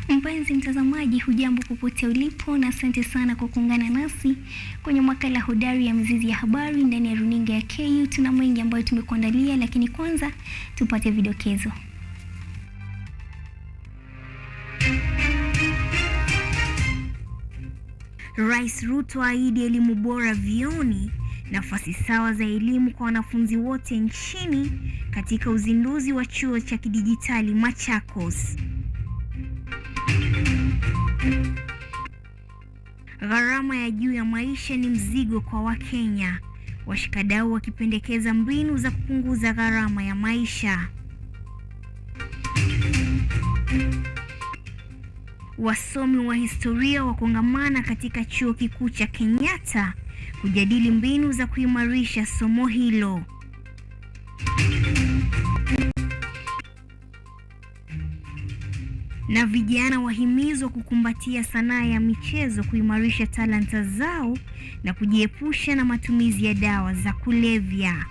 Mpenzi mtazamaji, hujambo popote ulipo na asante sana kwa kuungana nasi kwenye makala hodari ya Mizizi ya Habari ndani ya runinga ya KU. Tuna mengi ambayo tumekuandalia, lakini kwanza tupate vidokezo. Rais Ruto ahidi elimu bora vioni, nafasi sawa za elimu kwa wanafunzi wote nchini katika uzinduzi wa chuo cha kidijitali Machakos. Gharama ya juu ya maisha ni mzigo kwa Wakenya, washikadau wakipendekeza mbinu za kupunguza gharama ya maisha. Wasomi wa historia wakongamana katika chuo kikuu cha Kenyatta kujadili mbinu za kuimarisha somo hilo. Na vijana wahimizwa kukumbatia sanaa ya michezo kuimarisha talanta zao na kujiepusha na matumizi ya dawa za kulevya.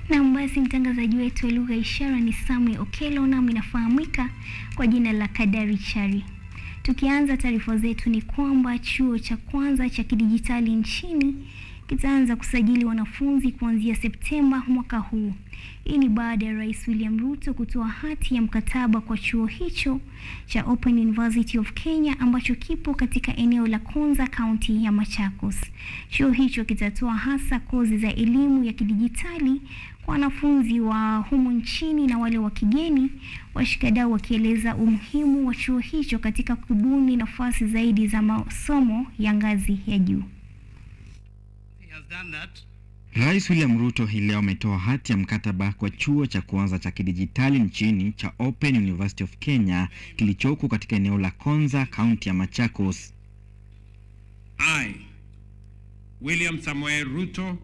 Na basi mtangazaji wetu wa lugha ishara ni Samuel Okelo, nami nafahamika kwa jina la KADARI CHARI. Tukianza taarifa zetu ni kwamba chuo cha kwanza cha kidijitali nchini kitaanza kusajili wanafunzi kuanzia Septemba mwaka huu. Hii ni baada ya Rais William Ruto kutoa hati ya mkataba kwa chuo hicho cha Open University of Kenya ambacho kipo katika eneo la Konza, kaunti ya Machakos. Chuo hicho kitatoa hasa kozi za elimu ya kidijitali kwa wanafunzi wa humu nchini na wale wa kigeni, washikadau wakieleza umuhimu wa chuo hicho katika kubuni nafasi zaidi za masomo ya ngazi ya juu. Rais William Ruto hii leo ametoa hati ya mkataba kwa chuo cha kwanza cha kidijitali nchini cha Open University of Kenya kilichoko katika eneo la Konza, kaunti ya Machakos. I, William Samuel Ruto,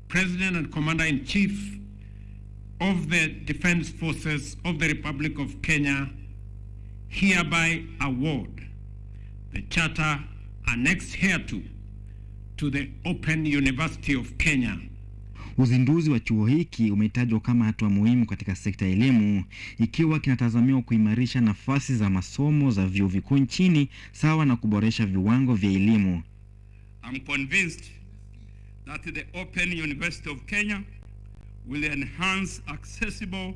President and Commander-in-Chief of the Defense Forces of the Republic of Kenya, hereby award the charter annexed hereto to the Open University of Kenya. Uzinduzi wa chuo hiki umetajwa kama hatua muhimu katika sekta ya elimu, ikiwa kinatazamiwa kuimarisha nafasi za masomo za vyuo vikuu nchini sawa na kuboresha viwango vya elimu. I'm convinced that the Open University of Kenya will enhance accessible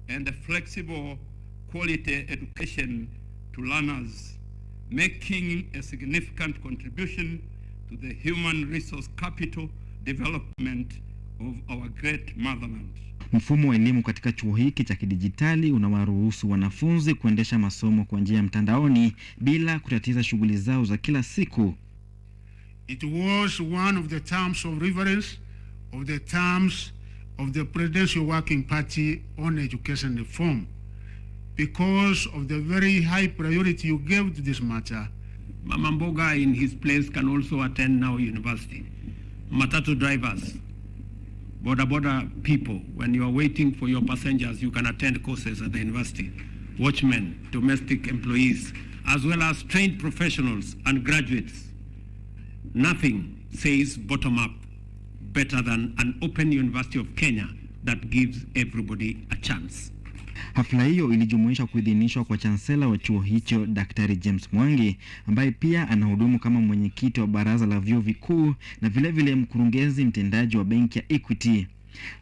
and flexible quality education to learners, making a significant contribution to the human resource capital development of our great motherland. Mfumo wa elimu katika chuo hiki cha kidijitali unawaruhusu wanafunzi kuendesha masomo kwa njia ya mtandaoni bila kutatiza shughuli zao za kila siku. It was one of the terms of reference of the terms of the Presidential Working Party on Education Reform. Because of the very high priority you gave to this matter, Mama Mboga in his place can also attend now university. Matatu drivers, boda people, when you are waiting for your passengers, you can attend courses at the university. Watchmen, domestic employees, as well as trained professionals and graduates. Nothing says bottom up better than an Open University of Kenya that gives everybody a chance. Hafla hiyo ilijumuisha kuidhinishwa kwa chancellor wa chuo hicho Daktari James Mwangi, ambaye pia anahudumu kama mwenyekiti wa baraza la vyuo vikuu na vile mkurugenzi mtendaji wa benki ya Equity.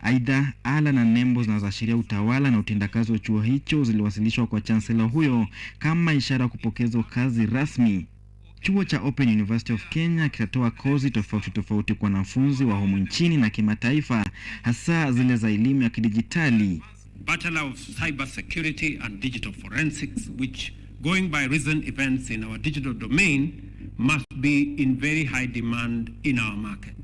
Aidha, ala na nembo zinazoashiria utawala na utendakazi wa chuo hicho ziliwasilishwa kwa chancellor huyo kama ishara ya kupokezwa kazi rasmi. Chuo cha Open University of Kenya kitatoa kozi tofauti kwa wanafunzi wa humu nchini na kimataifa, hasa zile za elimu ya kidijitali. Bachelor of Cyber Security and Digital Forensics, which, going by recent events in our digital domain, must be in very high demand in our market.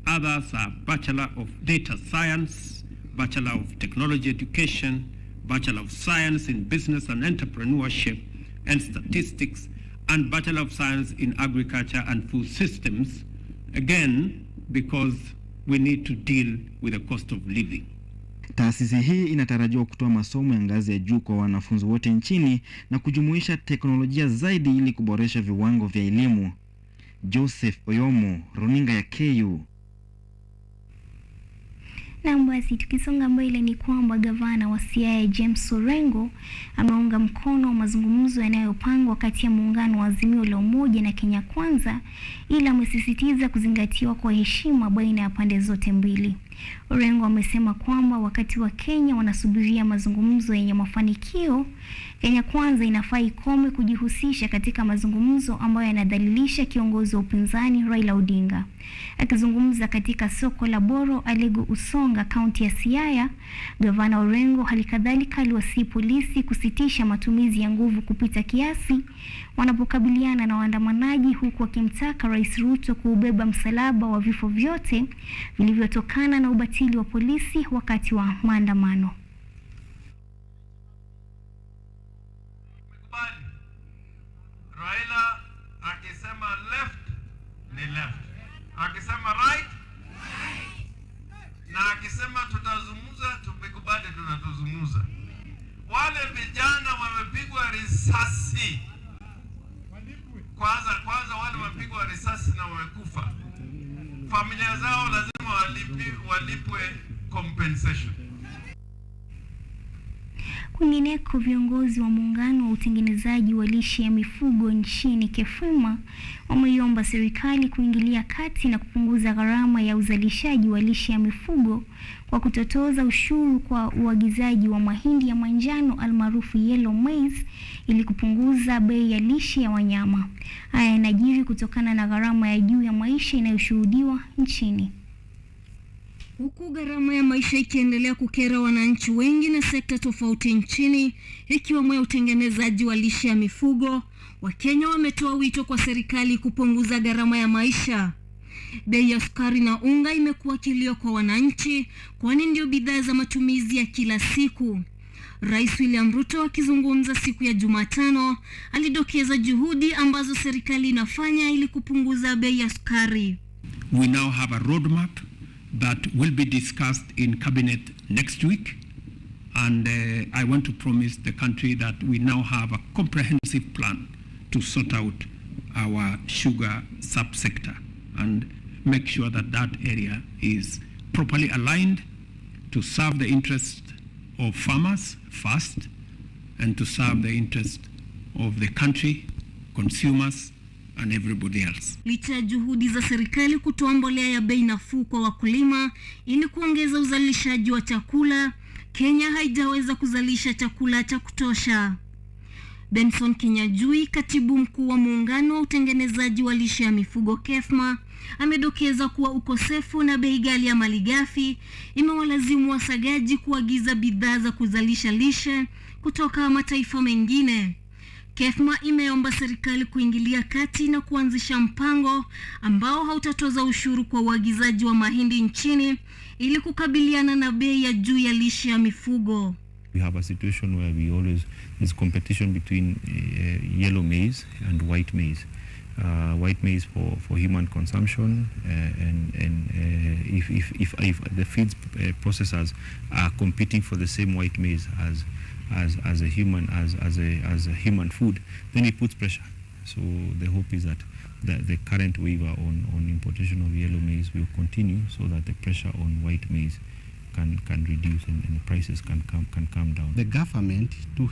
Others are Bachelor of Data Science, Bachelor of Technology Education, Bachelor of Science in Business and Entrepreneurship and Statistics, and Bachelor of Science in Agriculture and Food Systems, again, because we need to deal with the cost of living. Taasisi hii inatarajiwa kutoa masomo ya ngazi ya juu kwa wanafunzi wote nchini na kujumuisha teknolojia zaidi ili kuboresha viwango vya elimu. Joseph Oyomo, runinga ya KU. Na basi tukisonga mbele ni kwamba gavana wa Siaya James Orengo ameunga mkono mazungumzo yanayopangwa kati ya muungano wa Azimio la Umoja na Kenya Kwanza, ila amesisitiza kuzingatiwa kwa heshima baina ya pande zote mbili. Orengo amesema kwamba wakati wa Kenya wanasubiria mazungumzo yenye mafanikio, Kenya Kwanza inafaa ikome kujihusisha katika mazungumzo ambayo yanadhalilisha kiongozi wa upinzani Raila Odinga. Akizungumza katika soko la Boro Alego Usonga, kaunti ya Siaya, gavana Orengo halikadhalika aliwasihi polisi kusitisha matumizi ya nguvu kupita kiasi wanapokabiliana na waandamanaji, huku akimtaka Rais Ruto kuubeba msalaba wa vifo vyote vilivyotokana na ubatili wa polisi wakati wa maandamano. Raila akisema left ni left, akisema right, na akisema tutazungumza, tumekubali tunatuzungumza. Wale vijana wamepigwa risasi, kwanza wale wamepigwa risasi na wamekufa, familia zao lazima walipwe compensation. Kwingineko, viongozi wa muungano wa utengenezaji wa lishe ya mifugo nchini KEFUMA wameiomba serikali kuingilia kati na kupunguza gharama ya uzalishaji wa lishe ya mifugo kwa kutotoza ushuru kwa uagizaji wa mahindi ya manjano almaarufu yellow maize ili kupunguza bei ya lishe ya wanyama. Haya yanajiri kutokana na gharama ya juu ya maisha inayoshuhudiwa nchini. Huku gharama ya maisha ikiendelea kukera wananchi wengi na sekta tofauti nchini, ikiwemo ya utengenezaji wa lishe ya mifugo, Wakenya wametoa wito kwa serikali kupunguza gharama ya maisha. Bei ya sukari na unga imekuwa kilio kwa wananchi, kwani ndio bidhaa za matumizi ya kila siku. Rais William Ruto akizungumza siku ya Jumatano alidokeza juhudi ambazo serikali inafanya ili kupunguza bei ya sukari. We now have a roadmap that will be discussed in cabinet next week, and I want to promise the country that we now have a comprehensive plan to sort out our sugar subsector and make sure that that area is properly aligned to serve the interest of farmers first and to serve the interest of the country, consumers and everybody else. Licha ya juhudi za serikali kutoa mbolea ya bei nafuu kwa wakulima ili kuongeza uzalishaji wa chakula, Kenya haijaweza kuzalisha chakula cha kutosha. Benson Kinyajui, katibu mkuu wa muungano wa utengenezaji wa lishe ya mifugo KEFMA, amedokeza kuwa ukosefu na bei ghali ya malighafi imewalazimu wasagaji kuagiza bidhaa za kuzalisha lishe kutoka mataifa mengine. KEFMA imeomba serikali kuingilia kati na kuanzisha mpango ambao hautatoza ushuru kwa uagizaji wa mahindi nchini ili kukabiliana na bei ya juu ya lishe ya mifugo. We have a situation where there's competition between yellow maize and white maize. White maize for human consumption, and if the feed processors are competing for the same white maize as a human food, then it puts pressure. So the hope is that the current waiver on importation of yellow maize will continue, so that the pressure on white maize can reduce and the prices can come down. The government to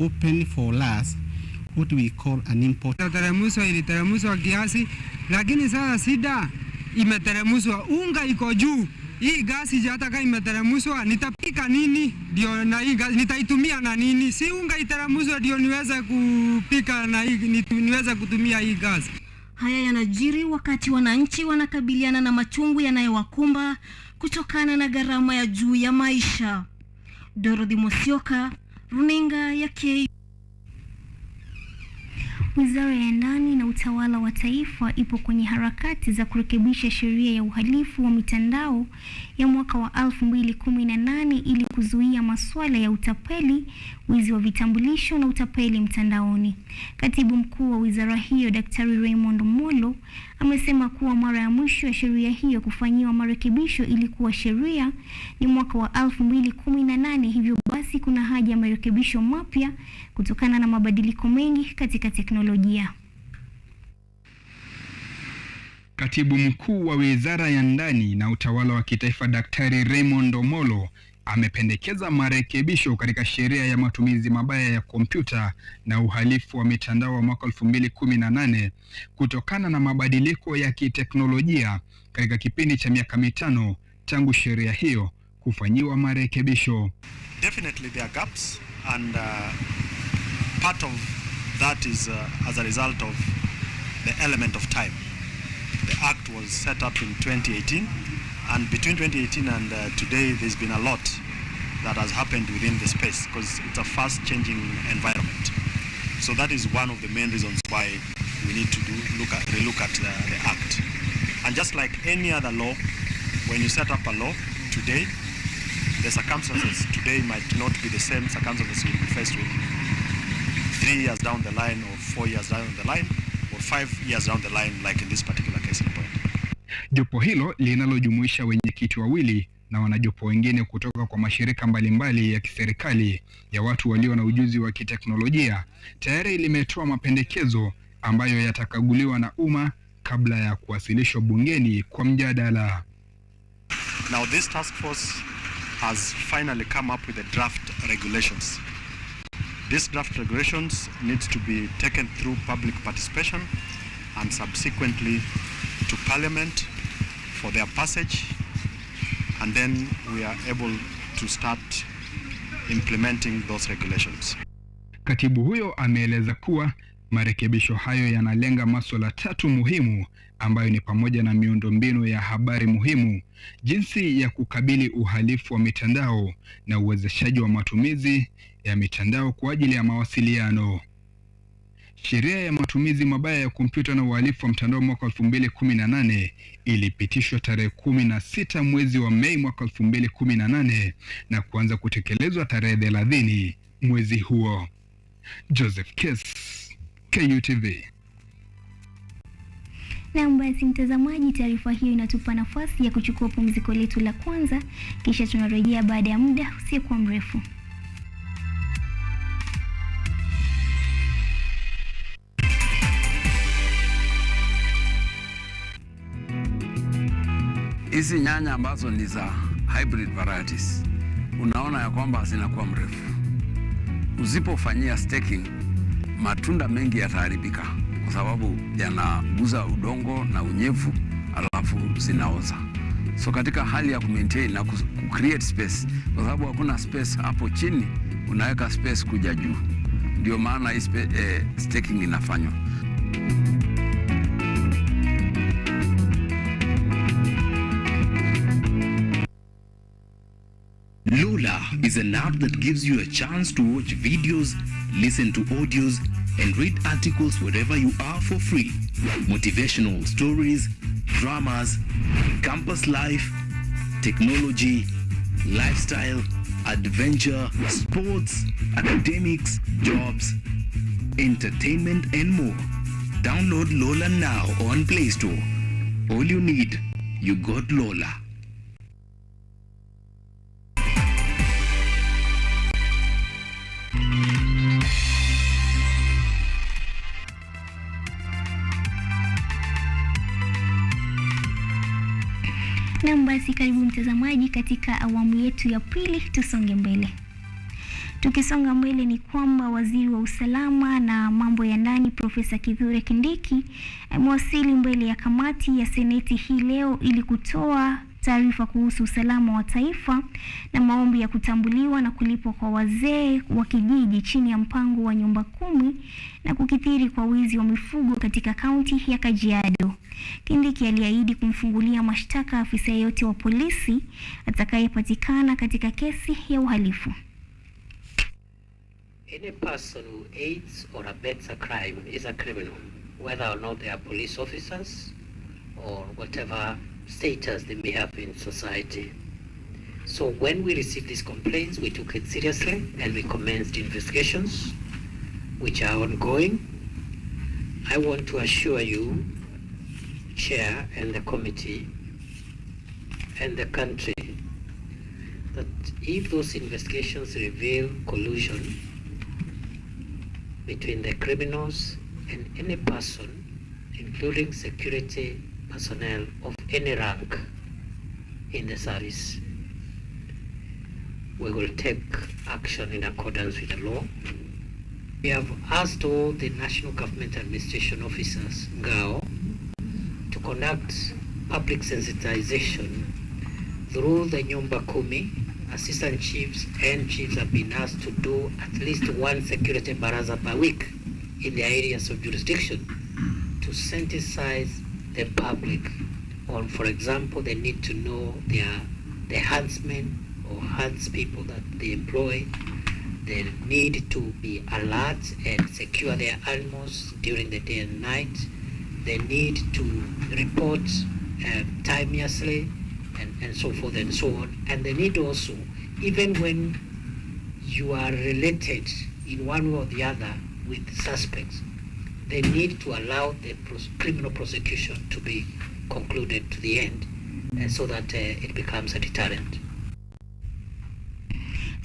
open for us what we call an import. Iliteremshwa kiasi, lakini sasa sida imeteremshwa, unga iko juu. Hii gasi hata kama imeteremshwa, nitapika nini ndio na hii gasi nitaitumia na nini? Si unga iteremshwa ndio niweze kupika na hii niweze kutumia hii gasi. Haya yanajiri wakati wananchi wanakabiliana na machungu yanayowakumba kutokana na gharama ya juu ya maisha. Dorothy Mosioka, runinga ya KU. Wizara ya Ndani na Utawala wa wa taifa ipo kwenye harakati za kurekebisha sheria ya uhalifu wa mitandao ya mwaka wa 2018 ili kuzuia masuala ya utapeli, wizi wa vitambulisho na utapeli mtandaoni. Katibu mkuu wa wizara hiyo Daktari Raymond Omolo amesema kuwa mara ya mwisho ya sheria hiyo kufanyiwa marekebisho ilikuwa sheria ni mwaka wa 2018, hivyo basi kuna haja ya marekebisho mapya kutokana na mabadiliko mengi katika teknolojia. Katibu mkuu wa Wizara ya Ndani na Utawala wa Kitaifa Daktari Raymond Omolo amependekeza marekebisho katika sheria ya matumizi mabaya ya kompyuta na uhalifu wa mitandao wa mwaka 2018 kutokana na mabadiliko ya kiteknolojia katika kipindi cha miaka 5 tangu sheria hiyo kufanyiwa marekebisho. Definitely there are gaps, and part of that is as a result of the element of time. The Act was set up in 2018, and between 2018 and today there's been a lot that has happened within the space because it's a fast-changing environment. So that is one of the main reasons why we need to relook at the Act. And just like any other law, when you set up a law today, the circumstances today might not be the same circumstances you'll be faced with 3 years down the line, or 4 years down the line, or 5 years down the line, like in this particular case in point. Jopo hilo linalojumuisha wenyekiti wawili na wanajopo wengine kutoka kwa mashirika mbalimbali ya kiserikali ya watu walio na ujuzi wa kiteknolojia tayari limetoa mapendekezo ambayo yatakaguliwa na umma kabla ya kuwasilishwa bungeni kwa mjadala. Now this task force has finally come up with the draft regulations. These draft regulations needs to be taken through public participation and subsequently to Parliament for their passage, and then we are able to start implementing those regulations. Katibu huyo ameeleza kuwa marekebisho hayo yanalenga masuala 3 muhimu ambayo ni pamoja na miundombinu ya habari muhimu, jinsi ya kukabili uhalifu wa mitandao na uwezeshaji wa matumizi ya mitandao kwa ajili ya mawasiliano. Sheria ya matumizi mabaya ya kompyuta na uhalifu wa mtandao mwaka 2018 ilipitishwa tarehe 16 mwezi wa Mei mwaka 2018 na kuanza kutekelezwa tarehe 30 mwezi huo. Joseph Kes, KUTV. Na basi mtazamaji, taarifa hiyo inatupa nafasi ya kuchukua pumziko letu la kwanza, kisha tunarejea baada ya muda usiokuwa mrefu. Hizi nyanya ambazo ni za hybrid varieties, unaona ya kwamba zinakuwa mrefu. Usipofanyia staking, matunda mengi yataharibika kwa sababu yanaguza udongo na unyevu, alafu zinaoza. So katika hali ya kumaintain na create space, kwa sababu hakuna space hapo chini, unaweka space kuja juu. Ndio maana staking inafanywa. Lola is an app that gives you a chance to watch videos, listen to audios, and read articles wherever you are for free. Motivational stories, dramas, campus life, technology, lifestyle, adventure, sports, academics, jobs, entertainment, and more. Download Lola now on Play Store. All you need, you got Lola. Na basi karibu mtazamaji katika awamu yetu ya pili, tusonge mbele. Tukisonga mbele ni kwamba waziri wa usalama na mambo ya ndani Profesa Kithure Kindiki amewasili mbele ya kamati ya seneti hii leo ili kutoa taarifa kuhusu usalama wa taifa na maombi ya kutambuliwa na kulipwa kwa wazee wa kijiji chini ya mpango wa nyumba 10 na kukithiri kwa wizi wa mifugo katika kaunti ya Kajiado. Kindiki aliahidi kumfungulia mashtaka afisa yeyote wa polisi atakayepatikana katika kesi ya uhalifu. Any person who aids or abets a crime is a criminal. whether or not they are police officers or whatever status they may have in society. So when we received these complaints, we took it seriously and we commenced investigations, which are ongoing. I want to assure you, Chair, and the committee, and the country, that if those investigations reveal collusion between the criminals and any person, including security personnel of any rank in the service, we will take action in accordance with the law. We have asked all the National Government Administration Officers, NGAO, to conduct public sensitization through the Nyumba Kumi. Assistant chiefs and chiefs have been asked to do at least one security baraza per week in their areas of jurisdiction to sensitize the public on, for example, they need to know their herdsmen or herds people that they employ. They need to be alert and secure their animals during the day and night. They need to report timeously and so forth and so on. And they need also, even when you are related in one way or the other with suspects, they need to allow the criminal prosecution to be concluded to the end so that it becomes a deterrent.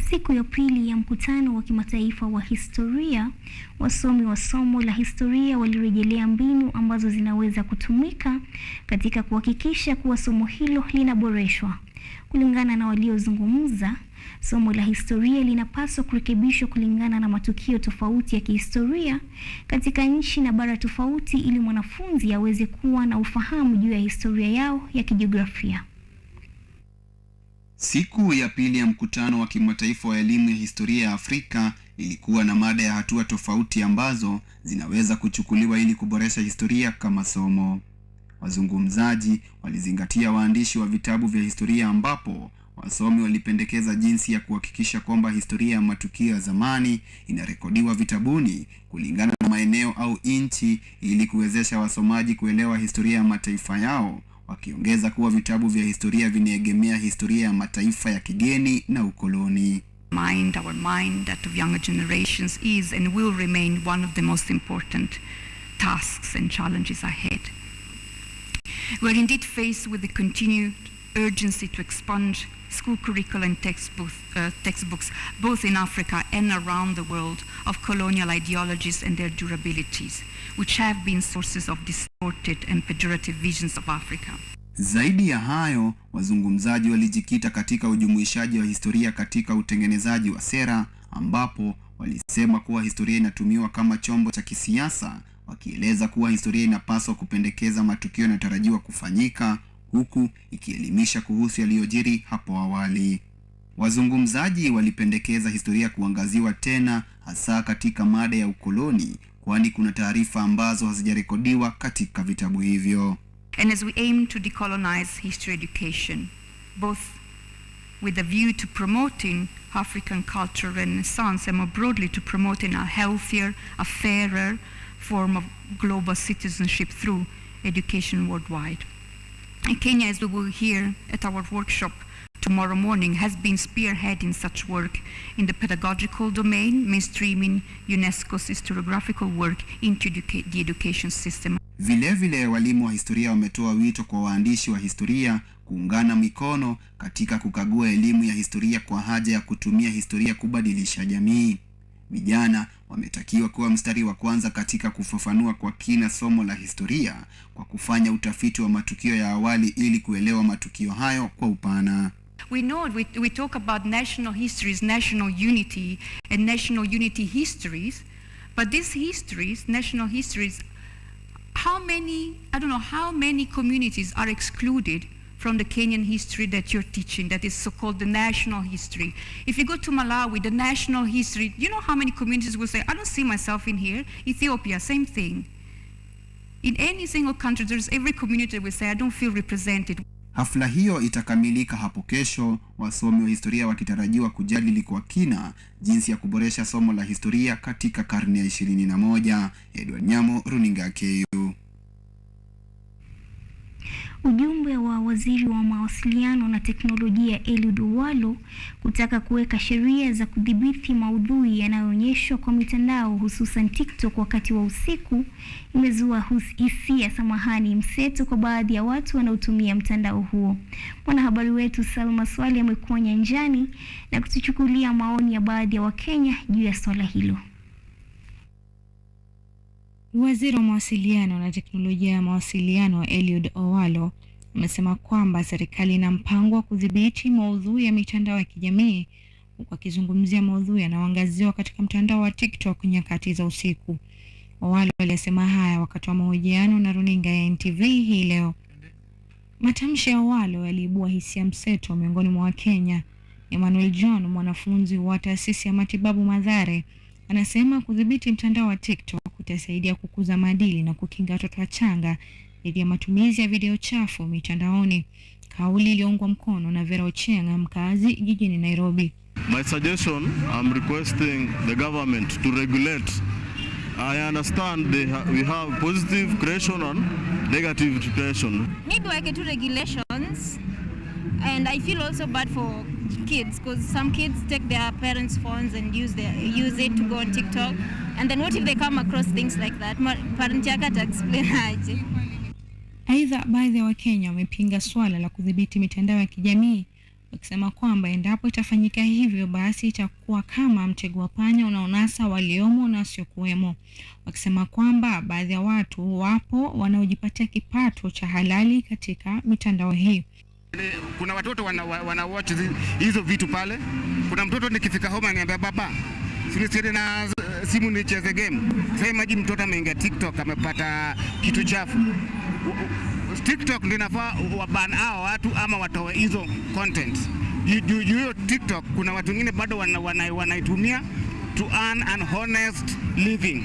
Siku ya pili ya mkutano wa kimataifa wa historia, wasomi wa somo la historia walirejelea mbinu ambazo zinaweza kutumika katika kuhakikisha kuwa somo hilo linaboreshwa. Kulingana na waliozungumza, somo la historia linapaswa kurekebishwa kulingana na matukio tofauti ya kihistoria katika nchi na bara tofauti ili mwanafunzi aweze kuwa na ufahamu juu ya historia yao ya kijiografia. Siku ya pili ya mkutano wa kimataifa wa elimu ya historia ya Afrika ilikuwa na mada ya hatua tofauti ambazo zinaweza kuchukuliwa ili kuboresha historia kama somo. Wazungumzaji walizingatia waandishi wa vitabu vya historia ambapo wasomi walipendekeza jinsi ya kuhakikisha kwamba historia ya matukio ya zamani inarekodiwa vitabuni kulingana na maeneo au nchi ili kuwezesha wasomaji kuelewa historia ya mataifa yao, wakiongeza kuwa vitabu vya historia vinaegemea historia ya mataifa ya kigeni na ukoloni. Our mind that of younger generations is and will remain one of the most important tasks and challenges ahead. We are indeed faced with the continued urgency to expunge school curricula and textbooks both in Africa and around the world of colonial ideologies and their durabilities, which have been sources of distorted and pejorative visions of Africa. Zaidi ya hayo, wazungumzaji walijikita katika ujumuishaji wa historia katika utengenezaji wa sera, ambapo walisema kuwa historia inatumiwa kama chombo cha kisiasa, wakieleza kuwa historia inapaswa kupendekeza matukio yanayotarajiwa kufanyika, huku ikielimisha kuhusu yaliyojiri hapo awali. Wazungumzaji walipendekeza historia kuangaziwa tena hasa katika mada ya ukoloni, kwani kuna taarifa ambazo hazijarekodiwa katika vitabu hivyo. And as we aim to decolonize history education, both with a view to promoting African cultural renaissance and more broadly to promoting a healthier, a fairer form of global citizenship through education worldwide. And Kenya, as we will hear at our workshop tomorrow morning, has been spearheading such work in the pedagogical domain, mainstreaming UNESCO's historiographical work into the education system. Vilevile walimu wa historia wametoa wito kwa waandishi wa historia kuungana mikono katika kukagua elimu ya historia kwa haja ya kutumia historia kubadilisha jamii. Vijana wametakiwa kuwa mstari wa kwanza katika kufafanua kwa kina somo la historia kwa kufanya utafiti wa matukio ya awali ili kuelewa matukio hayo kwa upana. We know we talk about national histories, national unity and national unity histories, but these histories, national histories, I don't know how many communities are excluded from the Kenyan history that you're teaching, that is so-called the national history. If you go to Malawi, the national history, you know how many communities will say, I don't see myself in here. Ethiopia, same thing. In any single country, there's every community will say, I don't feel represented. Hafla hiyo itakamilika hapo kesho, wasomi wa historia wakitarajiwa kujadili kwa kina jinsi ya kuboresha somo la historia katika karne ya 21. Edward Nyamo, Runinga KU. Ujumbe wa waziri wa mawasiliano na teknolojia Eliud Owalo kutaka kuweka sheria za kudhibiti maudhui yanayoonyeshwa kwa mitandao hususan TikTok wakati wa usiku imezua hisia mseto kwa baadhi ya watu wanaotumia mtandao huo. Mwanahabari wetu Salma Swali amekuwa nyanjani na kutuchukulia maoni ya baadhi ya Wakenya juu ya swala hilo. Waziri wa mawasiliano na teknolojia ya mawasiliano Eliud Owalo amesema kwamba serikali ina mpango wa kudhibiti maudhui ya mitandao ya kijamii, huku akizungumzia maudhui yanayoangaziwa katika mtandao wa TikTok nyakati za usiku. Owalo alisema haya wakati wa mahojiano na runinga ya NTV hii leo. Matamshi ya Owalo yaliibua hisia mseto miongoni mwa Wakenya. Emmanuel John, mwanafunzi wa taasisi ya matibabu Mathare, anasema kudhibiti mtandao wa TikTok kutasaidia kukuza maadili na kukinga watoto wachanga dhidi ya matumizi ya video chafu mitandaoni. Kauli iliyoungwa mkono na Vera Ochenga, mkazi jijini Nairobi. My suggestion, I'm requesting the government to regulate. I understand we have positive creation and negative creation. Maybe I can do regulations, and I feel also bad for kids because some kids take their parents' phones and use it to go on TikTok, and then what if they come across things like that? Parent yake ataexplain aje? Aidha, baadhi ya Wakenya wamepinga swala la kudhibiti mitandao ya kijamii, wakisema kwamba endapo itafanyika hivyo basi itakuwa kama mtego wa panya unaonasa waliomo na wasiokuwemo, wakisema kwamba baadhi ya watu wapo wanaojipatia kipato cha halali katika mitandao hii. Kuna watoto wana watch hizo vitu pale. Kuna mtoto nikifika home ananiambia baba, sisi na simu nicheze game. Sasa imagine mtoto ameingia TikTok amepata kitu chafu. TikTok ndio inafaa waban hao watu ama watoe hizo content. Hiyo TikTok kuna watu wengine bado wanaitumia to earn an honest living.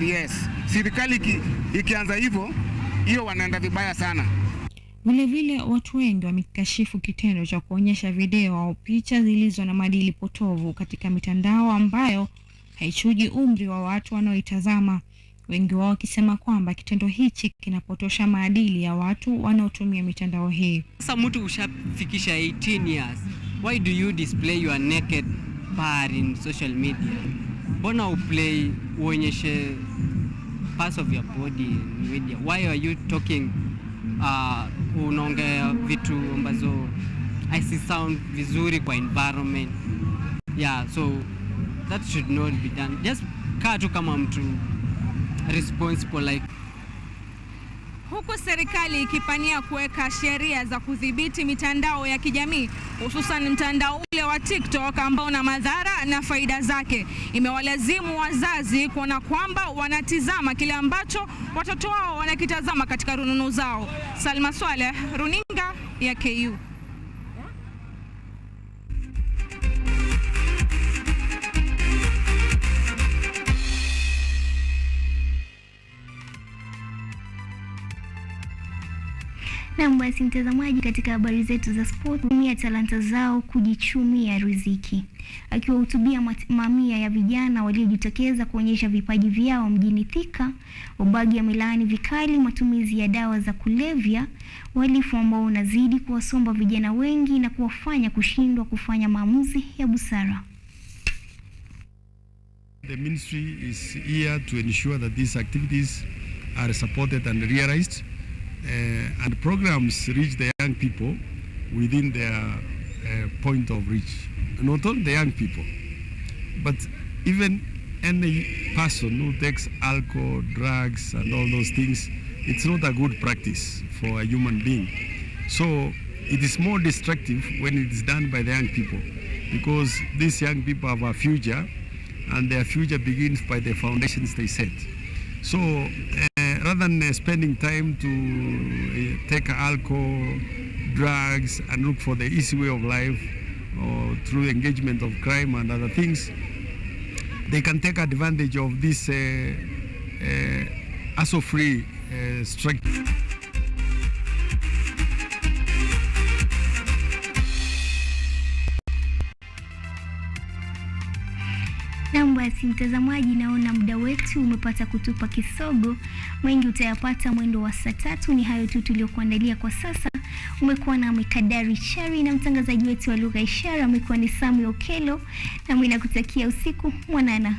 Yes. Serikali ikianza hivyo, hiyo wanaenda vibaya sana. Vile watu wengi wamekashifu kitendo cha kuonyesha video au picha zilizo na maadili potovu katika mitandao ambayo haichuji umri wa watu wanaoitazama. Wengi wao wakisema kwamba kitendo hichi kinapotosha maadili ya watu wanaotumia mitandao hii. Sasa mtu ushafikisha 18 years. Why do you display your naked part in social media? Mbona uplay uonyeshe parts of your body in media? Why are you talking unaongea vitu ambazo I sound vizuri kwa environment? Yeah, so that should not be done. Just kaa tu kama mtu responsible like. Huku serikali ikipania kuweka sheria za kudhibiti mitandao ya kijamii, hususan mtandao ule wa TikTok ambao una madhara na faida zake, imewalazimu wazazi kuona kwamba wanatizama kile ambacho watoto wao wanakitazama katika rununu zao. Salma Swale, runinga ya KU. Na basi mtazamaji, katika habari zetu za sport, tumia talanta zao kujichumia riziki. Akiwahutubia mamia ya vijana waliojitokeza kuonyesha vipaji vyao mjini Thika, Obagi amelaani vikali matumizi ya dawa za kulevya, uhalifu ambao unazidi kuwasomba vijana wengi na kuwafanya kushindwa kufanya maamuzi ya busara. The ministry is here to ensure that these activities are supported and realized. And programs reach the young people within their point of reach. Not only the young people, but even any person who takes alcohol, drugs, and all those things, it's not a good practice for a human being. So it is more destructive when it is done by the young people, because these young people have a future, and their future begins by the foundations they set. So rather than spending time to take alcohol, drugs, and look for the easy way of life, or through engagement of crime and other things, they can take advantage of this hassle-free structure. basi mtazamaji, naona muda wetu umepata kutupa kisogo. Mengi utayapata mwendo wa saa 3. Ni hayo tu tuliokuandalia kwa sasa. Umekuwa nami Kadari Chari na mtangazaji wetu wa lugha ishara amekuwa ni Samuel Okelo, na mimi nakutakia usiku mwanana.